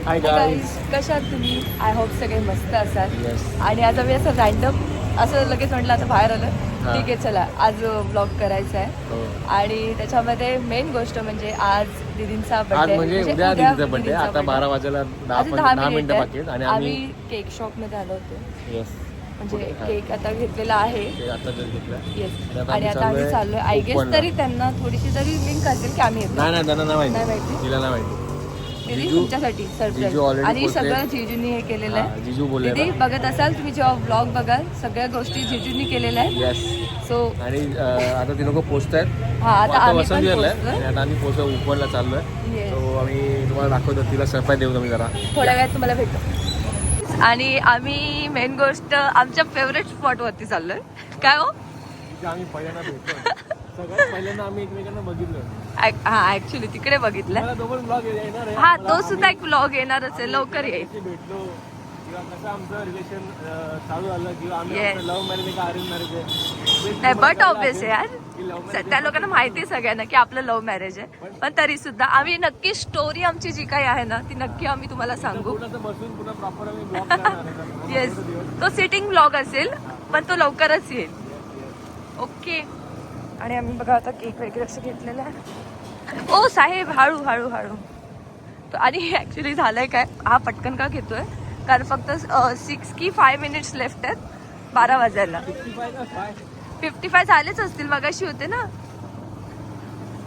Hi guys, कशा आहात तुम्ही? आय होप सगळे मस्त असाल. आणि आज आम्ही असं रँडम असं लगेच म्हटलं आता बाहेर आलं, ठीक आहे चला आज व्लॉग करायचा आहे. आणि त्याच्यामध्ये मेन गोष्ट म्हणजे आज दीदींचा बर्थडे, म्हणजे उद्या दीदीचा बर्थडे. आता 12 वाजायला 10 मिनिटं बाकी आहेत आणि आम्ही केक शॉप मध्ये आलो होतो. म्हणजे केक आता घेतलेला आहे. येस. आणि आता आम्ही चाललोय. आय गेस तरी त्यांना थोडीशी तरी लिंक असेल की आम्ही नाही त्यांना नाही नाही माहिती, माहिती तिला नाही माहिती. दीदी तुमच्यासाठी सरप्राईज. आणि सगळं जिजूंनी हे केलेलं आहे. जिजू बोलले दीदी बघत असाल तुम्ही जेव्हा व्लॉग बघाल सगळ्या गोष्टी जिजूंनी केलेल्या आहेत. सो आणि आता ती लोक पोहोचतायत. हा आता आम्ही पण आणि आता आम्ही पोहोचलो उपवनला चाललोय. सो आम्ही तुम्हाला दाखवतो, तिला सरप्राईज देऊ तुम्ही जरा थोड्या वेळात तुम्हाला भेटतो. आणि आम्ही मेन गोष्ट आमच्या फेवरेट स्पॉट वरती चाललोय. काय हो आम्ही पहिल्यांदा भेटतो. सगळ्यात पहिल्यांदा आम्ही एकमेकांना बघितलं. हा ऍक्च्युली तिकडे बघितलं. हा तो सुद्धा एक व्लॉग येणारच आहे, लवकर येईल. भेटलो किंवा कसं आमचं रिलेशन चालू झालं किंवा आम्ही लव्ह मॅरेज का अरेंज मॅरेज आहे. नाही बट ऑब्विस आहे यार, त्या लोकांना माहिती आहे सगळ्यांना की आपलं लव्ह मॅरेज आहे. पण तरी सुद्धा आम्ही नक्की स्टोरी आमची जी काही आहे ना ती नक्की आम्ही तुम्हाला सांगू. बसून पुन्हा प्रॉपर आम्ही ब्लॉग करणार. येस, तो सिटिंग ब्लॉग असेल पण तो लवकरच येईल. ओके. आणि आम्ही बघा आता केक वगैरे असं घेतलेलं आहे. ओ साहेब हळू हळू हळू. आणि ॲक्च्युली झालंय काय, हा पटकन का घेतोय कारण फक्त 6 की 5 मिनिट्स लेफ्ट आहेत 12 वाजायला. 55 झालेच असतील, मगाशी होते ना.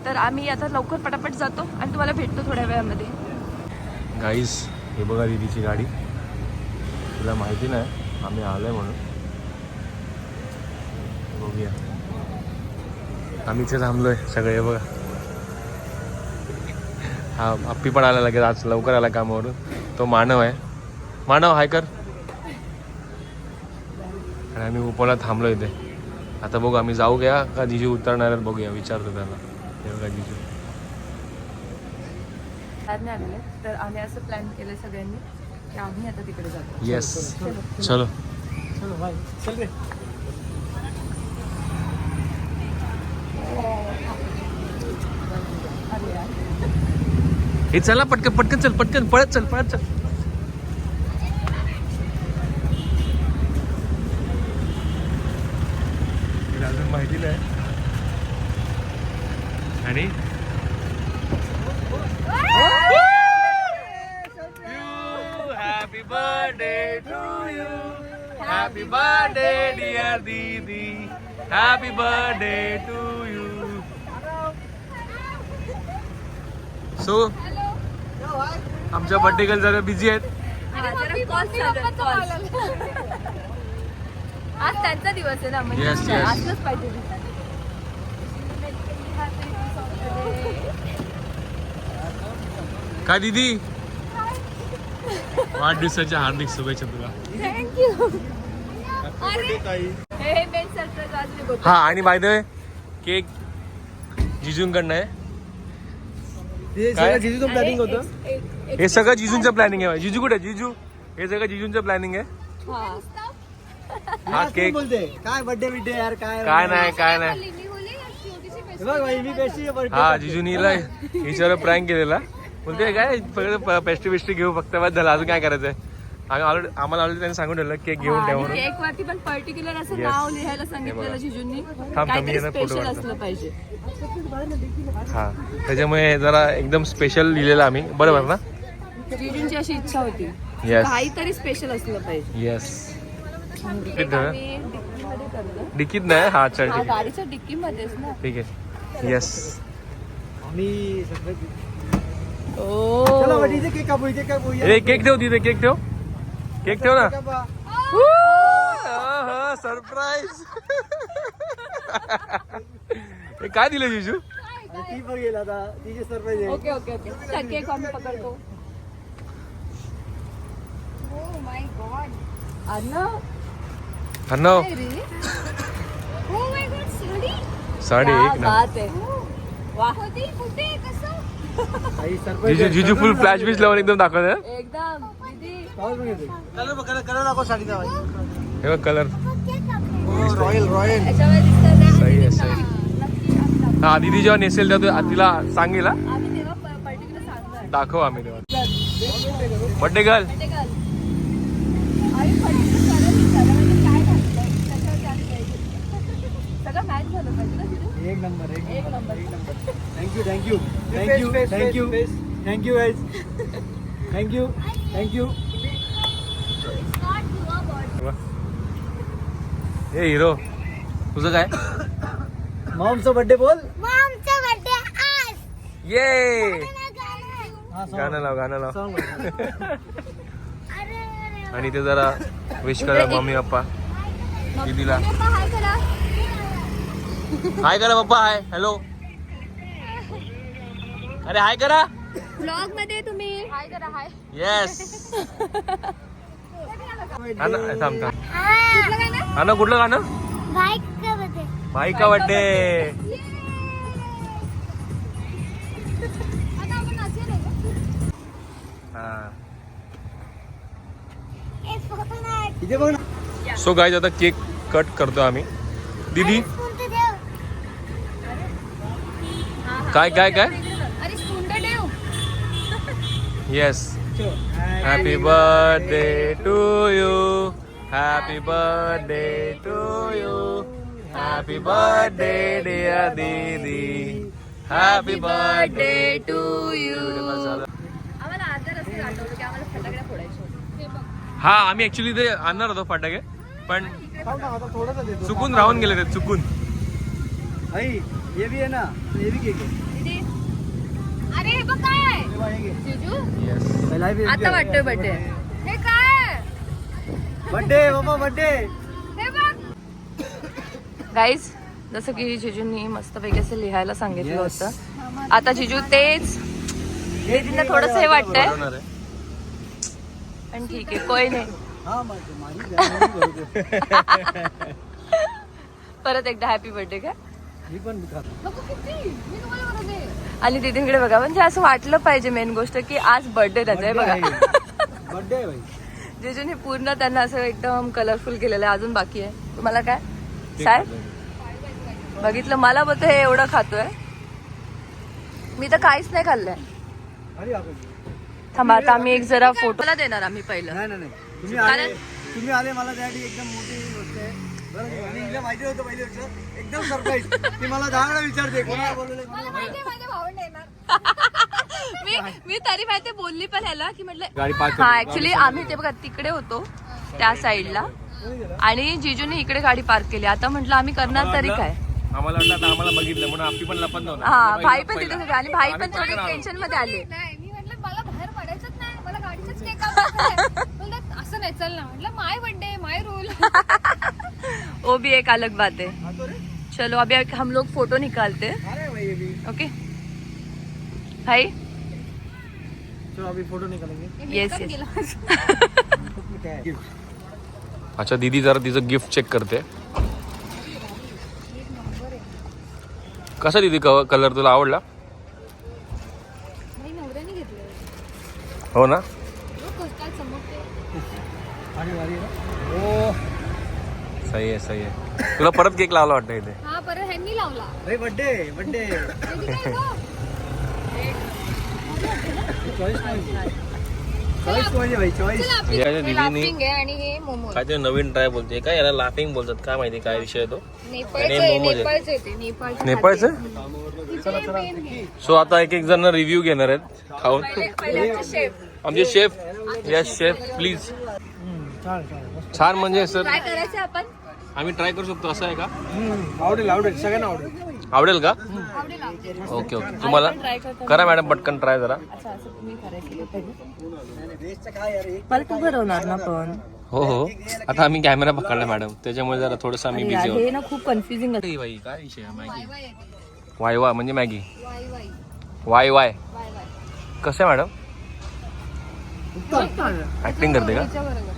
तर आम्ही आता लवकर पटापट जातो आणि तुम्हाला भेटतो थोड्या वेळामध्ये. गाईस हे बघा दीदीची गाडी. तुला माहिती नाही आम्ही आलोय म्हणून. बघूया आम्ही इथे थांबलोय सगळे. बघा हा अप्पी पण आला लगेच, आज लवकर आला कामावरून. तो मानव आहे. मानव हाय कर. आणि आम्ही उपवनात थांबलो इथे. आता बघू आम्ही जाऊ घ्या का जिजू उतरणार आहेत बघूया, विचारतो त्याला. हे बघा जिजू आले. तर आम्ही असं प्लॅन केलं सगळ्यांनी की आम्ही आता तिकडे जातो. येस चलो चल रे. हे चला पटकन पटकन चल, पटकन पळत चल पळत चल. अजून माहिती नाही. आणि happy birthday to you, happy birthday dear didi, happy birthday to you. So आमच्या बर्थडे गर्ल जरा बिझी आहेत. आज त्यांचा दिवस आहे ना, म्हणजे आजच पाहिजे. काय दीदी, वाढदिवसाच्या हार्दिक शुभेच्छा तुला. थँक्यू. हा आणि बाय द वे केक जिजूंकडनं आहे. काय जिजूचं प्लॅनिंग होतं. हे सगळं जिजूंचं प्लॅनिंग आहे. जिजू कुठे जिजू? हे सगळं जिजूंचं प्लॅनिंग आहे. हा केक बोलते काय बर्थडे बिड्डे यार काय काय नाही. हा जिजूनी हिच्यावर प्रँक केलेला. बोलते काय फक्त पेस्ट्री बिस्ट्री घेऊ फक्त, बस झालं. अजून काय करायचंय. आम्हाला ऑलरेडी त्यांनी सांगून ठेवलं केक घेऊन ठेवा म्हणून. केक वरती पण पर्टिक्युलर असं नाव लिहायला सांगितलेलं जिजूंनी. काहीतरी स्पेशल असलं पाहिजे. हा त्याच्यामुळे जरा एकदम स्पेशल लिहिलेलं आम्ही. बरोबर ना? जिजूंची अशी इच्छा होती काहीतरी स्पेशल असलं पाहिजे. येस. डिक्कीमध्ये करतो. डिकीत नाही. हा चल ठीक आहे. गाडीच्या डिक्की मध्येच ना. ठीक आहे. येस. आम्ही ओ केक कापू. इथे कापू. केक ठेव तिथे. केक ठेव. केक ठेव ना. सरप्राईज. हे काय दिलं जिजू? ती पण गेला आता. तिचे सरप्राईज आहे. Okay okay okay. चल केक आम्ही पकडतो. Oh my god. Arnav. Arnav. Oh my god sari. Sari एक ना. बात आहे. वाह. कुठे कसं? जिजू फुल फ्लॅश बीच लावून एकदम दाखवत. एकदम दीदी कलर दाखव साडीचा. हे बघ कलर. रॉयल याच्यावर दिसतं. सही आहे सही. हा दीदी जेव्हा नेसेल तेव्हा तिला सांगेल. आम्ही तेव्हा पर्टिक्युलर सांगणार. दाखव आम्ही तेव्हा. Birthday girl. एक number thank you thank you thank you thank you thank you guys thank you thank you. हे हिरो तुझं काय? मॉमचा बर्थडे बोल. ये हा, song. गाणं लाव Song बोल. आणि ते जरा विश करा मम्मी पप्पा दीदीला. हाय करा पप्पा. Hi hello. अरे हाय करा. ब्लॉग मध्ये तुम्ही हाय करा. हाय. येस. थांब ना कुठलं गाणं? भाई का बर्थडे. इथे बघ ना. सो गाईज आता केक कट करतो आम्ही. दीदी काय काय काय? अरे स्पून तर ठेव. Yes. Happy birthday to you. Happy birthday to you. Happy birthday dear didi. Happy birthday to you. आम्हाला अर्धा रस्ते आठवलं की आम्हाला फटाकड्या फोडायच्या होत्या. हा आम्ही ऍक्च्युली ते आणणार होतो फटाके पण थांब ना, आता थोडंसं देतो. चुकून राहून गेले ते चुकून. आई हे बी आहे ना. हे बी केक आहे. दीदी, अरे हे बघ काय आहे? हे बघ, हे घे. जिजू पहिला बी आता वाटतोय बर्थडे. हे काय? बर्थडे बाबा बर्थडे. हे बघ गाईज, जसं की जिजूंनी मस्तपैकी असं लिहायला सांगितलं Yes. होतं. आता जिजू तेच दीदींना थोडस हे वाटतंय बनवणार आहे. पण ठीक आहे, कोई नाही. हा माझी गाडी परत एकदा हॅपी बर्थडे काय. मी पण खातो. आणि दीदींकडे बघा, म्हणजे असं वाटलं पाहिजे मेन गोष्ट की आज बर्थडे त्याचा आहे बघा. बर्थडे आहे भाई. जिजूने पूर्ण त्यांना असं एकदम कलरफुल केलेलं आहे. अजून बाकी आहे. तुम्हाला काय साहेब बघितलं? मला बोलतो हे एवढं खातोय. मी तर काहीच नाही खाल्लंय. अरे बापरे. थांबा, आता आम्ही एक जरा फोटोला देणार आम्ही पहिलं. नाही नाही नाही. तुम्ही आले मला त्यासाठी एकदम मोठी गोष्ट आहे. बरं का? आणि हिला माहिती होतं पहिली गोष्ट एकदम सरप्राईज. ती मला 10 वेळा विचारते कोणाला बोलवलंय. मी तरी माहिती बोलली पण ह्याला की गाडी म्हटलं पार्क हा ऍक्च्युली आम्ही ते बघा तिकडे होतो त्या साईडला आणि जिजूने इकडे गाडी पार्क केली. आता म्हटलं आम्ही करणार तरी काय. आम्हाला वाटलं आता आम्हाला बघितलं म्हणून आपली पण लपत नव्हतं. हा भाई पण तिथे होते आणि भाई पण थोडे टेन्शन मध्ये आले. नाही मी म्हटलं मला बाहेर पडायचंच नाही, मला गाडीचंच केक कापायचं. असं नाही, चल ना म्हटलं माय बर्थडे माय रूल. वो भी एक अलग बात है. चलो अभी हम लोग फोटो निकालते हैं. अरे भाई अभी ओके भाई. चलो अभी फोटो निकालेंगे. Yes yes. काय अच्छा दीदी जरा तिचं गिफ्ट चेक करते. कसा दीदी कलर तुला आवडला? भाई नवऱ्याने घेतलं. हो ना. काय चमकते. आणि वारी आहे ना. ओ सही आहे सही आहे. तुला परत केक लावला वाटतं इथे. हा परत ह्यांनी लावला. भाई बर्थडे बर्थडे. चॉईस पाहिजे भाई चॉईस. दीदीनी लाफिंग आहे आणि हे मोमो. काय ते नवीन ट्राय बोलते काय याला लाफिंग बोलतात काय माहिती काय विषय तो. नेपाळचं नेपाळचं. सो आता एक एक जण रिव्ह्यू घेणार आहेत खाऊन. आमचे शेफ. Yes chef please. छान छान. छान म्हणजे सर काय करायचं आपण? आम्ही ट्राय करू शकतो असं आहे का? आवडेल आवडेल सगळ्यांना आवडेल. आवडेल का? ओके ओके तुम्हाला करा मॅडम पटकन ट्राय जरा. अच्छा असं तुम्ही करायचं पहिले. बेस्टचं काय यार हे. मला तू भरवणार ना पण. हो हो आता आम्ही कॅमेरा पकडला मॅडम त्याच्यामुळे जरा थोडंसं आम्ही बिझी हे ना खूप कन्फ्युजिंग होतो. बाई काय विषय आहे मॅगी. वाय वाय म्हणजे Maggi. Y Y Y Y Y Y. कसं आहे मॅडम? उत्तम. ऍक्टिंग करते का?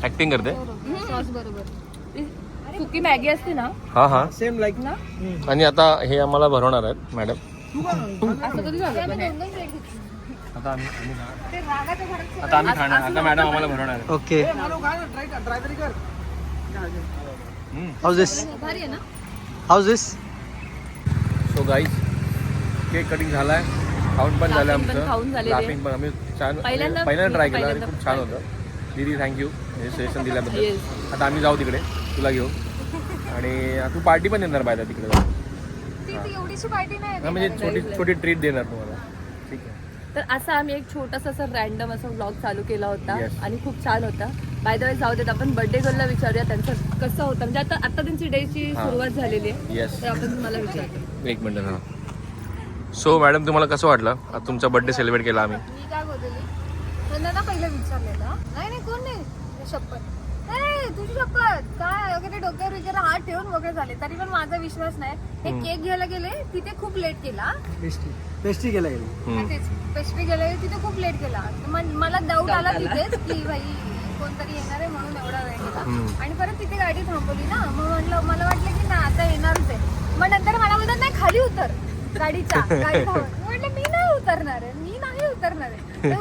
ऍक्टिंग करते. सॉस बरोबर. सुकी मॅगी असते ना हा हा. सेम लाईक ना आणि आता हे आम्हाला भरवणार आहेत मॅडम. असं कधी झालं पण हे? आता आम्ही खाणार. आता मॅडम आम्हाला भरवणार आहेत. ओके. ट्राय तरी कर. हाऊस दिस भारी आहे ना. हाऊस दिस. सो गाईज केक कटिंग झालाय खाऊन पण झालं Laughing पण आमचं खाऊन झालेली आहे. लाफिंग पण आम्ही छान पहिल्यांदा- पहिल्यांदा ट्राय केला आणि पहिल्यांदा खूप छान try होतं. दीदी थँक्यू हे सजेशन दिल्याबद्दल. Yes. आता आम्ही जाऊ तिकडे तुला घेऊ आणि तू पार्टी पण देणार पाहिजे तिकडे जाऊ. ती एवढीशी पार्टी नाही हा, म्हणजे छोटी छोटी ट्रीट देणार तुम्हाला. ठीक आहे. तर असा आम्ही एक छोटासा असं रॅन्डम असा व्लॉग चालू केला होता Yes. आणि खूप छान होता. बाय द वे जाऊ देत आपण बर्थडे गर्लला विचारूया त्यांचं कसं होतं म्हणजे आता त्यांची डेची हा. सुरुवात झालेली आहे येस तर आपण तुम्हाला विचारतो. एक मिनिट हा. सो मॅडम तुम्हाला कसं वाटलं आता तुमचा बर्थडे सेलिब्रेट केला आम्ही? मी काय बोललेली त्यांना ना पहिलं विचारलेलं नाही नाही कोण नाही शपथ नाही तुझी शपथ काय वगैरे डोक्यावर वगैरे हात ठेवून वगैरे झाले तरी पण माझा विश्वास नाही. हे केक घ्यायला गेले तिथे खूप लेट केला पेस्ट्री केला गेली. हम्म. तेच पेस्ट्री गेले तिथे खूप लेट केला मला डाऊट आला तिथेच की भाई कोणतरी येणार आहे म्हणून एवढा वेळ केला आणि परत तिथे गाडी थांबवली ना मग म्हटलं मला वाटलं की ना आता येणारच आहे. मग नंतर मला बोलतात नाही खाली उतर गाडीच्या गाडी थांबवली. म्हटलं मी नाही उतरणार आहे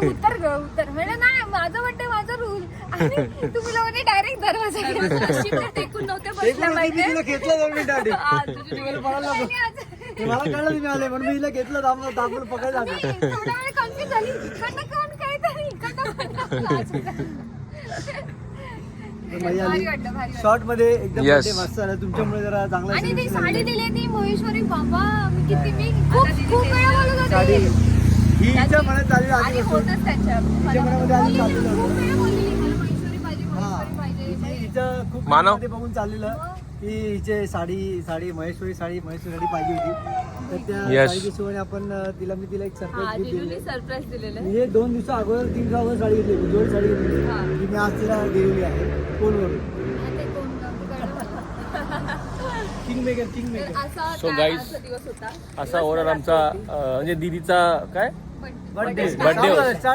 उतर ग उतर म्हणजे नाही माझं वाटतं माझा रूल आणि तुम्ही लोकांनी डायरेक्ट दरवाजा टेकून नव्हते बसल्या माहिती तिला घेतलं 2 मिनिटासाठी मला कळलं तुम्ही आले म्हणून मी हिला घेतलं दाबून पकडलं. थोडा वेळ कन्फ्युज झाली इकडनं कोण काय तरी भारी वाटलं भारी वाटलं. शॉर्ट मध्ये एकदम Yes. birthday मस्त झालं तुमच्यामुळे जरा चांगला आणि ती celebration साडी झालं. दिली ती महेश्वरी बाबा मी खूप वेळा बोलत साडी होते ही हिच्या मनात चालली आणि आधी होतच त्यांच्या हिच्या मनामध्ये आधी चाललेलं खूप होतं. वेळा बोललेली मला महेश्वरी पाहिजे हा. महेश्वरी पाहिजे हिचं खूप मानव. मध्ये बघून चाललेलं की हिचे साडी महेश्वरी साडी पाहिजे होती तर त्या Yes. साडीच्या हिशोबाने आपण मी तिला एक सरप्राईज गिफ्ट दिली. सरप्राईज दिलेलं आहे. म्हणजे 2 दिवसा अगोदर 3 दिवसा अगोदर साडी घेतली होती जोडी साडी घेतली हा. होती. ती मी आज तिला दिलेली आहे फोनवरून. ते कोण किंग मेकर असा So guys, असा दिवस होता. असा ओव्हरऑल आमचा म्हणजे दीदीचा काय बर्थडे स्टार्ट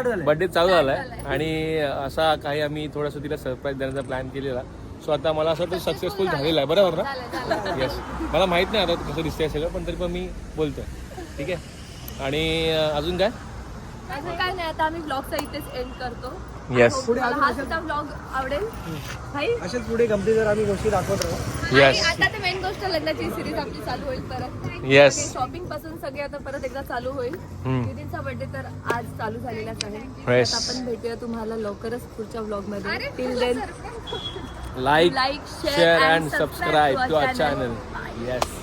झालं. बर्थडे चालू झालाय आणि असा काही आम्ही थोडंसं तिला सरप्राईज देण्याचा प्लॅन केलेला. सो आता मला असं वाटतं सक्सेसफुल झालेला आहे बरोबर ना? येस. मला माहित नाही आता कसं दिसतंय सगळं पण तरी पण मी बोलतोय. ठीक आहे. आणि अजून काय? असं काय नाही आता आम्ही ब्लॉगचा इथेच एंड करतो. येस तुम्हाला हा सुद्धा ब्लॉग आवडेल भाई. असेच पुढे गमती जर आम्ही गोष्टी दाखवत राहू. येस आणि आता ते मेन गोष्ट लग्नाची सिरीज आपली चालू होईल परत. Yes. शॉपिंग पासून सगळे आता परत एकदा चालू होईल. दीदींचा बर्थडे तर आज चालू झालेलाच आहे. Yes. आता आपण भेटूया तुम्हाला लवकरच पुढच्या ब्लॉग मध्ये. Till then like like, share share and and subscribe subscribe to to our our channel. Channel. Yes.